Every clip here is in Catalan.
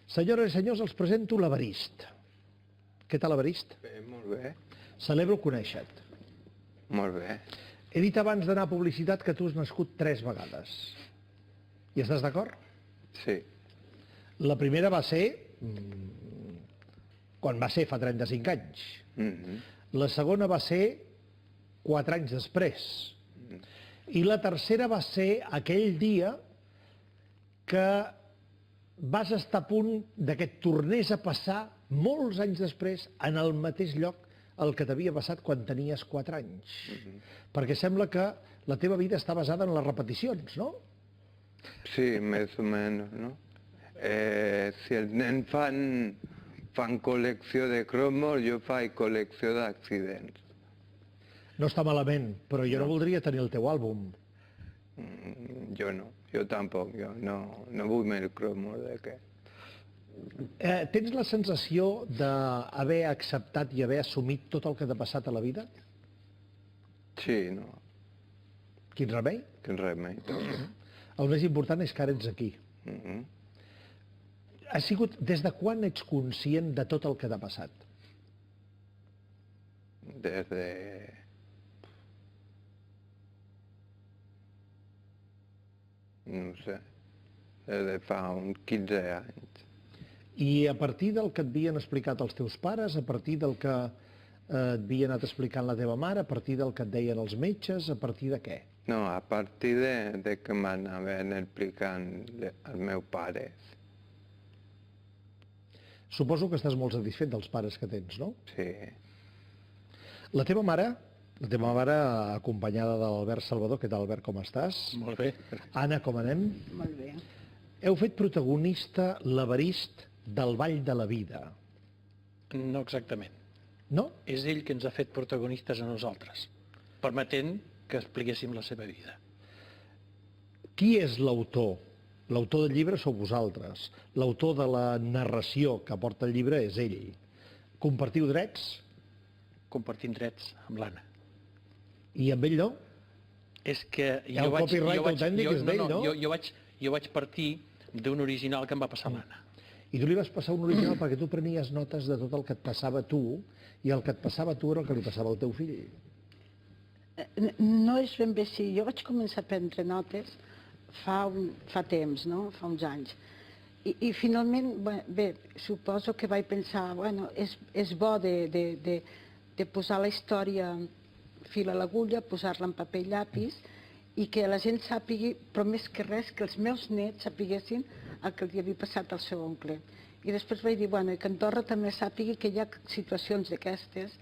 Senyores i senyors, els presento l'Evarist. Què tal, Evarist? Bé, molt bé, Celebro conèixer-te. molt bé. He dit abans d'anar a publicitat que tu has nascut 3 vegades. Hi estàs d'acord? Sí, La primera va ser... quan va ser, fa 35 anys. La segona va ser 4 anys després. I la tercera va ser aquell dia que vas estar a punt de que et tornés a passar molts anys després en el mateix lloc el que t'havia passat quan tenies 4 anys. Perquè sembla que la teva vida està basada en les repeticions, no? sí, més o menys, no? Si els nens fan col·lecció de cromos, jo faig col·lecció d'accidents. No està malament, però jo no voldria tenir el teu àlbum. Jo no, jo tampoc, jo no vull més cromos de què. Tens la sensació d'haver acceptat i haver assumit tot el que t'ha passat a la vida? Sí, no, Quin remei? quin remei. El més important és que ara ets aquí. Ha sigut des de quan ets conscient de tot el que t'ha passat? Des de... no sé, des de fa uns 15 anys. I a partir del que et havien explicat els teus pares, a partir del que et havia anat explicant la teva mare, a partir del que et deien els metges, a partir de què? No, a partir de que m'anaven explicant els meus pares. Suposo que estàs molt satisfet dels pares que tens, no? Sí, La teva mare acompanyada de l'Albert Salvador, què tal, Albert, com estàs? Molt bé. Anna, com anem? Molt bé. Heu fet protagonista l'Evarist del Vall de la Vida, No exactament. no? És ell que ens ha fet protagonistes a nosaltres, permetent que expliquéssim la seva vida. Qui és l'autor? L'autor del llibre sou vosaltres. L'autor de la narració que porta el llibre és ell. Compartiu drets? Compartint drets amb l'Anna. I amb ell no? És que El copyright autèntic és d'ell, no? Jo vaig partir d'un original que em va passar a l'Anna. I tu li vas passar un original perquè tu prenies notes de tot el que et passava a tu, i el que et passava a tu era el que li passava al teu fill. No és ben bé així. Jo vaig començar a prendre notes fa temps, no? Fa uns anys. I finalment, bé, suposo que vaig pensar, bueno, és bo de posar la història fil a l'agulla, posar-la en paper i llapis, i que la gent sàpigui, però més que res, que els meus nets sapiguessin el que li havia passat al seu oncle. I després vaig dir, bueno, i que Andorra també sàpigui que hi ha situacions d'aquestes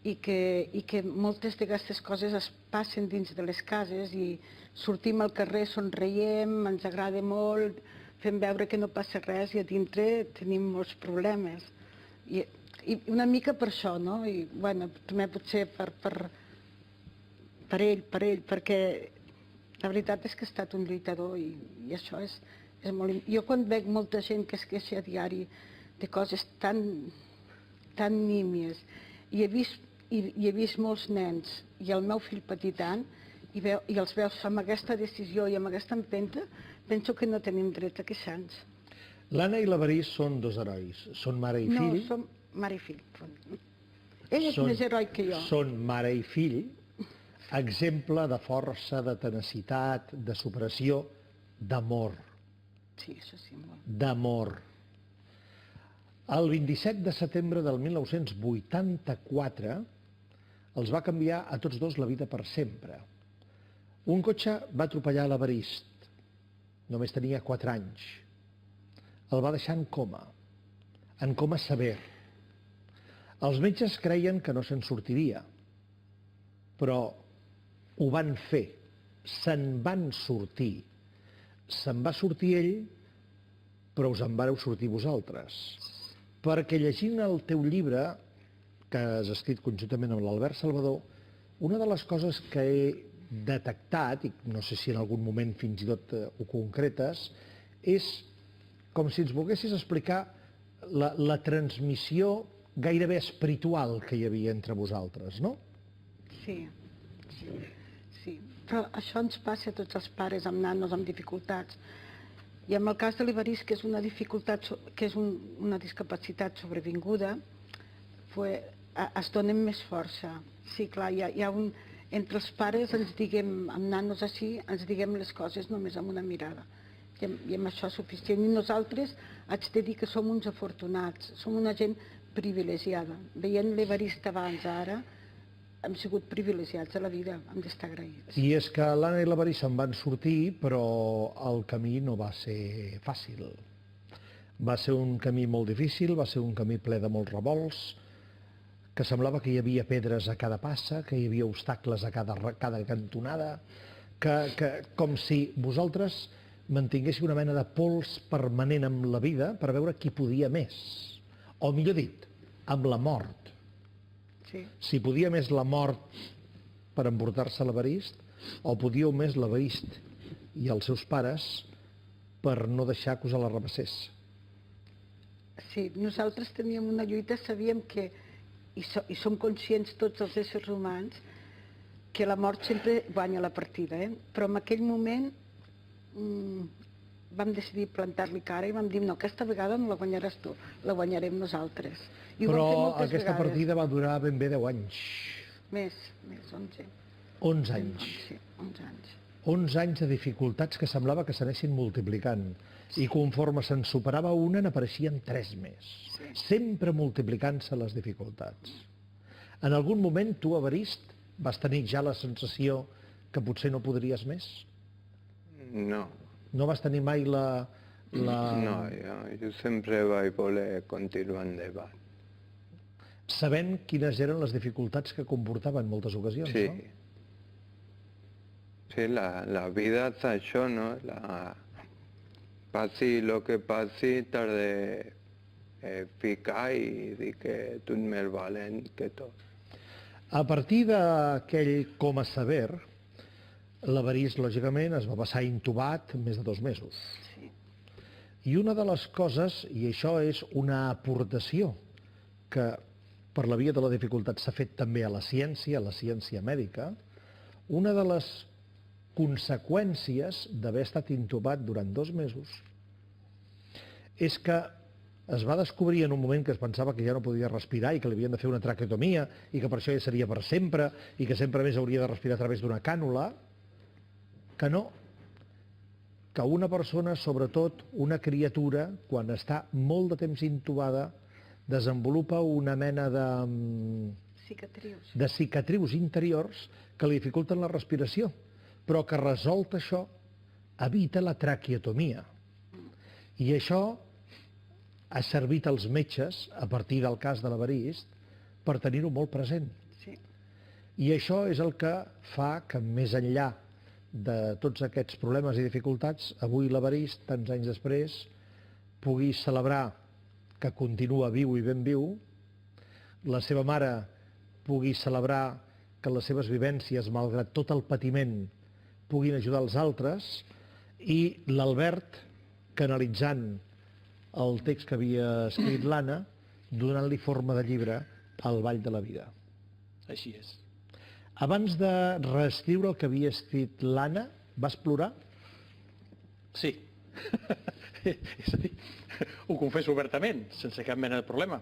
i que moltes d'aquestes coses es passen dins de les cases i sortim al carrer, somriem, ens agrada molt, fem veure que no passa res i a dintre tenim molts problemes. I una mica per això, no? I, bueno, també potser per ell, perquè la veritat és que ha estat un lluitador i això és molt... Jo quan veig molta gent que es queixa a diari de coses tan nímies i he vist molts nens i el meu fill petitant i els veus amb aquesta decisió i amb aquesta empenta, penso que no tenim dret a queixar-nos. L'Anna i l'Evarist són 2 herois. Són mare i fill. No, som mare i fill. Ell és més heroi que jo. Són mare i fill, exemple de força, de tenacitat, de superació, d'amor. Sí, això sí, molt. D'amor. El 27 de setembre del 1984 els va canviar a tots dos la vida per sempre. Un cotxe va atropellar l'Evarist. Només tenia 4 anys. El va deixar en coma sever. Els metges creien que no se'n sortiria, però ho van fer, se'n van sortir. Se'n va sortir ell, però us en vareu sortir vosaltres. Perquè llegint el teu llibre, que has escrit conjuntament amb l'Albert Salvador, una de les coses que he detectat, i no sé si en algun moment fins i tot ho concretes, és com si ens volguessis explicar la transmissió gairebé espiritual que hi havia entre vosaltres, no? Sí. Però això ens passa a tots els pares amb nanos amb dificultats. I en el cas de l'Evarist, que és una dificultat, que és una discapacitat sobrevinguda, es donen més força. Sí, clar, hi ha un... Entre els pares ens diguem, amb nanos així, ens diguem les coses només amb una mirada. I amb això és suficient. I nosaltres haig de dir que som uns afortunats, som una gent privilegiada. Veient l'Evarist abans, ara, hem sigut privilegiats a la vida, hem d'estar agraïts. I és que l'Anna i l'Evarist se'n van sortir, però el camí no va ser fàcil. Va ser un camí molt difícil, va ser un camí ple de molts revolts, que semblava que hi havia pedres a cada passa, que hi havia obstacles a cada cantonada, que com si vosaltres mantinguéssiu una mena de pols permanent amb la vida per veure qui podia més. O millor dit, amb la mort. Sí. Si podia més la mort per emportar-se l'Evarist, o podíeu més l'Evarist i els seus pares per no deixar que us l'arrabassés. Sí, nosaltres teníem una lluita, sabíem que, i som conscients tots els éssers humans, que la mort sempre guanya la partida, però en aquell moment vam decidir plantar-li cara i vam dir, no, aquesta vegada no la guanyaràs tu, la guanyarem nosaltres. I però ho vam fer moltes aquesta vegades. partida va durar ben bé 10 anys. Més, 11. 11 anys. Sí, 11 anys. 11 anys de dificultats que semblava que s'anessin multiplicant. I conforme se'n superava una, n'apareixien 3 més. Sí. Sempre multiplicant-se les dificultats. En algun moment, tu, Evarist, vas tenir ja la sensació que potser no podries més? No. No vas tenir mai la... No, jo sempre vaig voler continuar endavant. Sabent quines eren les dificultats que comportava en moltes ocasions, Sí. no? Sí, la vida és això, no? Passi el que passi, t'has de ficar i dir que tu ets més valent que tot. A partir d'aquell coma sever, l'Evarist, lògicament, es va passar intubat més de 2 mesos. Sí. I una de les coses, i això és una aportació que per la via de la dificultat s'ha fet també a la ciència mèdica, una de les conseqüències d'haver estat intubat durant 2 mesos és que es va descobrir en un moment que es pensava que ja no podia respirar i que li havien de fer una traqueotomia i que per això ja seria per sempre i que sempre més hauria de respirar a través d'una cànula, que no, que una persona, sobretot una criatura, quan està molt de temps intubada, desenvolupa una mena Cicatrius. de cicatrius interiors que li dificulten la respiració, però que resolt això evita la traqueotomia. I això ha servit als metges, a partir del cas de l'Evarist, per tenir-ho molt present. Sí. I això és el que fa que, més enllà de tots aquests problemes i dificultats, avui l'Evarist, tants anys després, pugui celebrar que continua viu i ben viu, la seva mare pugui celebrar que les seves vivències, malgrat tot el patiment, puguin ajudar els altres, i l'Albert, canalitzant el text que havia escrit l'Anna, donant-li forma de llibre al Vall de la Vida. Així és. Abans de reescriure el que havia escrit l'Anna, vas plorar? Sí. És a dir, ho confesso obertament, sense cap mena de problema.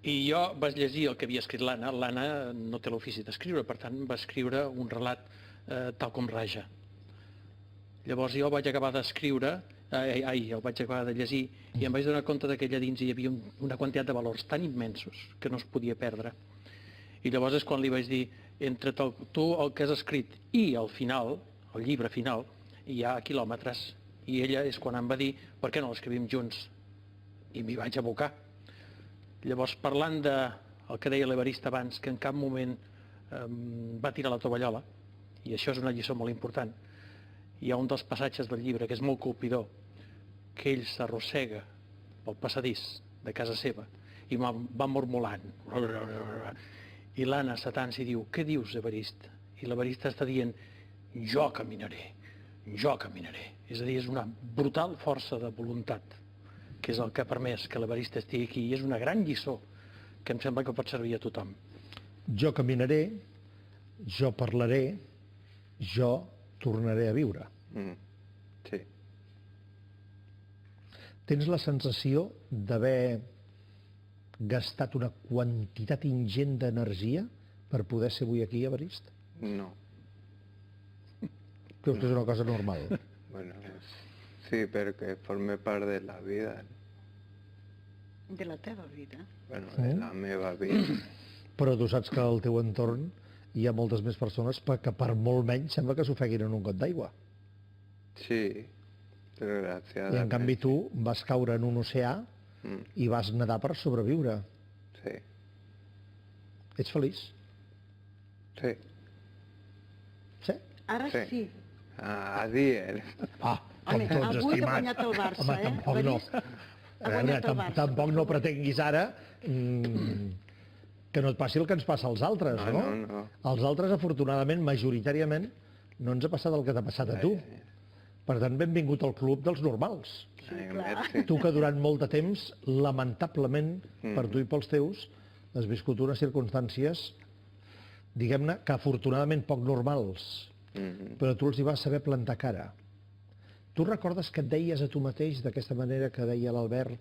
I jo vaig llegir el que havia escrit l'Anna. L'Anna no té l'ofici d'escriure, per tant va escriure un relat tal com raja. Llavors jo vaig acabar d'escriure, el vaig acabar de llegir, i em vaig donar compte que allà dins hi havia una quantitat de valors tan immensos que no es podia perdre. I llavors és quan li vaig dir, entre tu el que has escrit i el final, el llibre final, hi ha quilòmetres. I ella és quan em va dir, per què no l'escrivim junts? I m'hi vaig abocar. Llavors, parlant del que deia l'Evarist abans, que en cap moment va tirar la tovallola, i això és una lliçó molt important, hi ha un dels passatges del llibre que és molt colpidor, que ell s'arrossega pel passadís de casa seva i va mormolant. I l'Anna s'atansa i diu, què dius, Evarist? I l'Evarist està dient, jo caminaré. És a dir, és una brutal força de voluntat, que és el que ha permès que l'Evarist estigui aquí, i és una gran lliçó que em sembla que pot servir a tothom. Jo caminaré, jo parlaré, jo tornaré a viure. Sí. Tens la sensació d'haver gastat una quantitat ingent d'energia per poder ser avui aquí a Everest? No. Creus que és una cosa normal? Bueno, sí, perquè forma part de la vida, De la teva vida. bueno, de la meva vida. Però tu saps que al teu entorn hi ha moltes més persones que per molt menys sembla que s'ofeguin en un got d'aigua. Sí, I desgraciadament. en canvi tu vas caure en un oceà i vas nedar per sobreviure. Sí, Ets feliç? sí. Sí? Ara Sí. sí. A dir, Ah, com Home, tots, avui ha estimat. guanyat el Barça, Home, tampoc no. L'ha vist? A veure, guanyat el Barça, tampoc per no favor. pretenguis ara que no et passi el que ens passa als altres, No, no? no. Als altres, afortunadament, majoritàriament, no ens ha passat el que t'ha passat a tu. Per tant, benvingut al club dels normals. merci. Tu que durant molt de temps, lamentablement, per tu i pels teus, has viscut unes circumstàncies, diguem-ne, que afortunadament poc normals, però tu els hi vas saber plantar cara. Tu recordes que et deies a tu mateix d'aquesta manera que deia l'Albert,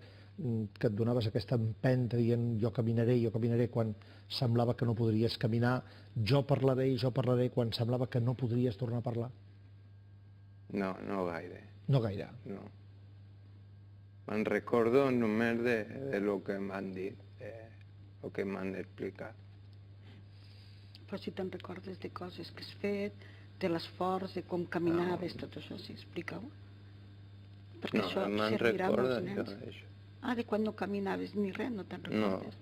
que et donaves aquesta empenta dient jo caminaré, quan semblava que no podries caminar, jo parlaré, quan semblava que no podries tornar a parlar? No, no gaire, No gaire. no. Me'n recordo només de lo que m'han dit, de lo que m'han explicat. Però si te'n recordes de coses que has fet, de l'esforç, de com caminaves, tot això, sí, explica-ho. Perquè No, això me'n servirà a molts recordo jo nens. d'això. Ah, de quan no caminaves ni res, no te'n No, recordes?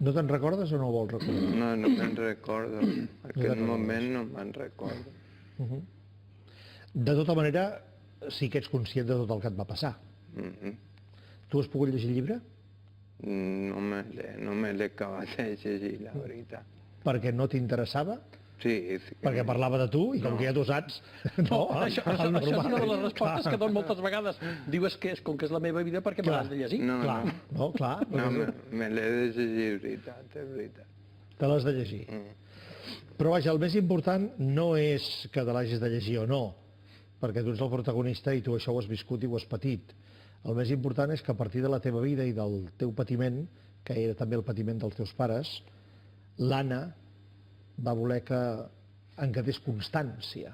No te'n recordes o no ho vols recordar? no me'n recordo. En aquell recordes. moment no me'n recordo. De tota manera, sí que ets conscient de tot el que et va passar. Mhm. Tu has pogut llegir el llibre? No me l'he acabat de llegir, la veritat. Perquè no t'interessava? Sí, sí que Perquè parlava de tu, i com que ja t'ho saps... No, Això és una de les respostes que dono moltes vegades. Dius que és, com que és la meva vida, perquè me l'has de llegir. No, Clar, no, no, clar. no me l'he de llegir, veritat, és veritat. Te l'has de llegir. Però vaja, el més important no és que te l'hagis de llegir o no, perquè tu ets el protagonista i tu això ho has viscut i ho has patit. El més important és que a partir de la teva vida i del teu patiment, que era també el patiment dels teus pares, l'Anna va voler que en quedés constància.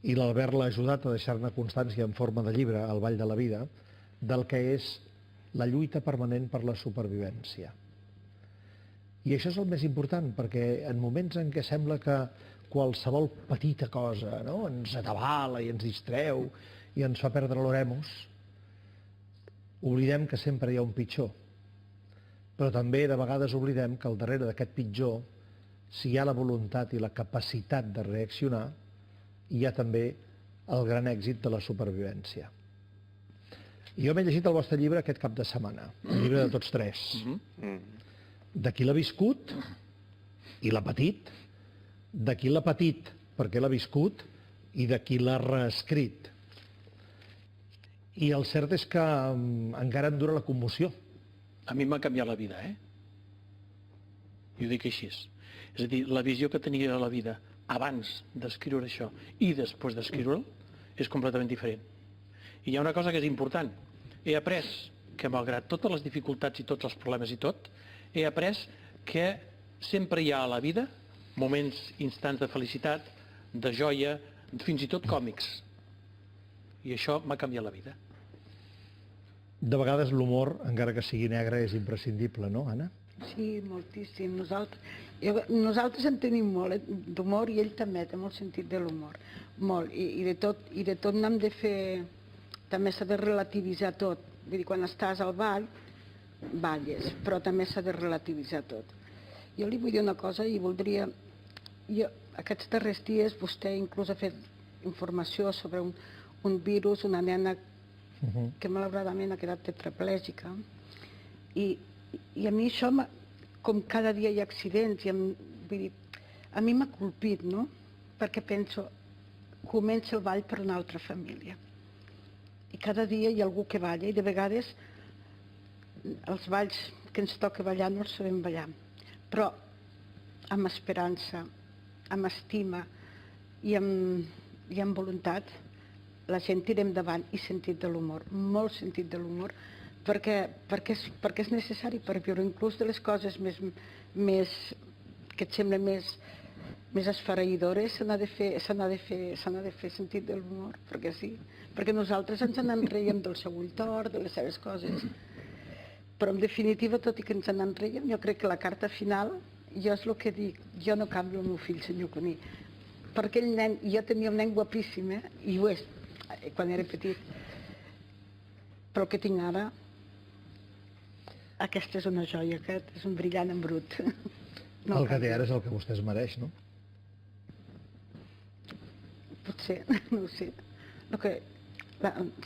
I l'Albert l'ha ajudat a deixar-ne constància en forma de llibre, El Vall de la Vida, del que és la lluita permanent per la supervivència. I això és el més important, perquè en moments en què sembla que qualsevol petita cosa, no?, ens atabala i ens distreu i ens fa perdre l'oremus, oblidem que sempre hi ha un pitjor. Però també de vegades oblidem que al darrere d'aquest pitjor, si hi ha la voluntat i la capacitat de reaccionar, hi ha també el gran èxit de la supervivència. Jo m'he llegit el vostre llibre aquest cap de setmana, el llibre de tots tres. De qui l'ha viscut i l'ha patit, de qui l'ha patit perquè l'ha viscut i de qui l'ha reescrit. I el cert és que encara em dura la commoció. A mi m'ha canviat la vida, I ho dic així. És a dir, la visió que tenia de la vida abans d'escriure això i després d'escriure'l és completament diferent. I hi ha una cosa que és important. He après que, malgrat totes les dificultats i tots els problemes i tot, he après que sempre hi ha a la vida moments, instants de felicitat, de joia, fins i tot còmics. I això m'ha canviat la vida. De vegades l'humor, encara que sigui negre, és imprescindible, no, Anna? Sí, moltíssim. Nosaltres en tenim molt d'humor i ell també té molt sentit de l'humor. Molt. I de tot n'hem de fer... També s'ha de relativitzar tot. Vull dir, quan estàs al ball, balles, però també s'ha de relativitzar tot. Jo li vull dir una cosa i voldria... Aquests darrers dies vostè inclús ha fet informació sobre un virus, una nena que malauradament ha quedat tetraplègica. I a mi això, com cada dia hi ha accidents, vull dir, a mi m'ha colpit, no? Perquè penso, comença el ball per una altra família. I cada dia hi ha algú que balla i de vegades els balls que ens toca ballar no els sabem ballar. Però amb esperança, amb estima i amb voluntat, la gent tira endavant i sentit de l'humor, molt sentit de l'humor, perquè és necessari per viure, inclús de les coses que et semblen més esfereïdores, s'ha de fer sentit de l'humor, perquè sí, perquè nosaltres ens n'en reiem del seu ull tort, de les seves coses, però en definitiva, tot i que ens n'en reiem, jo crec que la carta final, jo és el que dic, jo no canvio el meu fill, senyor Cuní, per aquell nen, jo tenia un nen guapíssim, i ho és, quan era petit, però el que tinc ara, aquesta és una joia, aquest és un brillant en brut. El que té ara és el que vostè es mereix, no? Potser, no ho sé.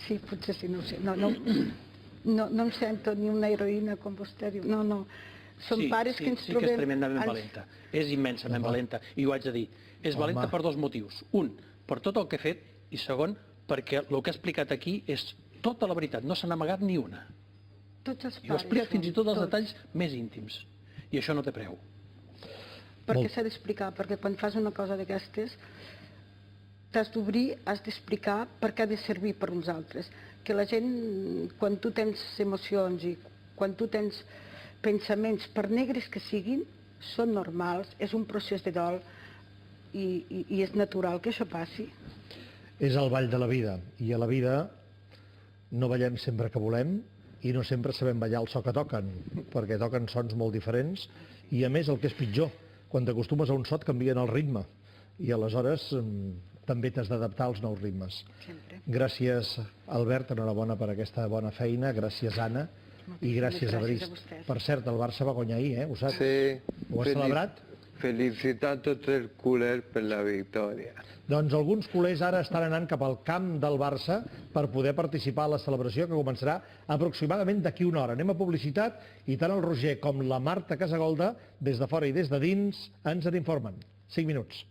Sí, potser sí, no ho sé. No em sento ni una heroïna, com vostè diu. No. Són pares que ens trobem... Sí que és tremendament valenta. És immensament valenta. I ho haig de dir. És valenta per dos motius. Un, per tot el que ha fet, i segon, perquè el que ha explicat aquí és tota la veritat. No se n'ha amagat ni una. Tots els pares. I ho explica fins i tot els detalls més íntims. I això no té preu. Perquè s'ha d'explicar, perquè quan fas una cosa d'aquestes t'has d'obrir, has d'explicar per què ha de servir per uns altres. Que la gent, quan tu tens emocions i quan tu tens pensaments, per negres que siguin, són normals, és un procés de dol i és natural que això passi. És el ball de la vida, i a la vida no ballem sempre que volem i no sempre sabem ballar el so que toquen, perquè toquen sons molt diferents, i a més el que és pitjor, quan t'acostumes a un so et canvien el ritme, i aleshores també t'has d'adaptar als nous ritmes. Sempre. Gràcies, Albert, enhorabona per aquesta bona feina, gràcies, Anna, i gràcies a Brist. Per cert, el Barça va guanyar ahir, ho saps? Sí. Ho has celebrat? Felicitar tots els culers per la victòria. Doncs alguns culers ara estan anant cap al camp del Barça per poder participar a la celebració que començarà aproximadament d'aquí una hora. Anem a publicitat i tant el Roger com la Marta Casagolda, des de fora i des de dins, ens en informen. 5 minuts.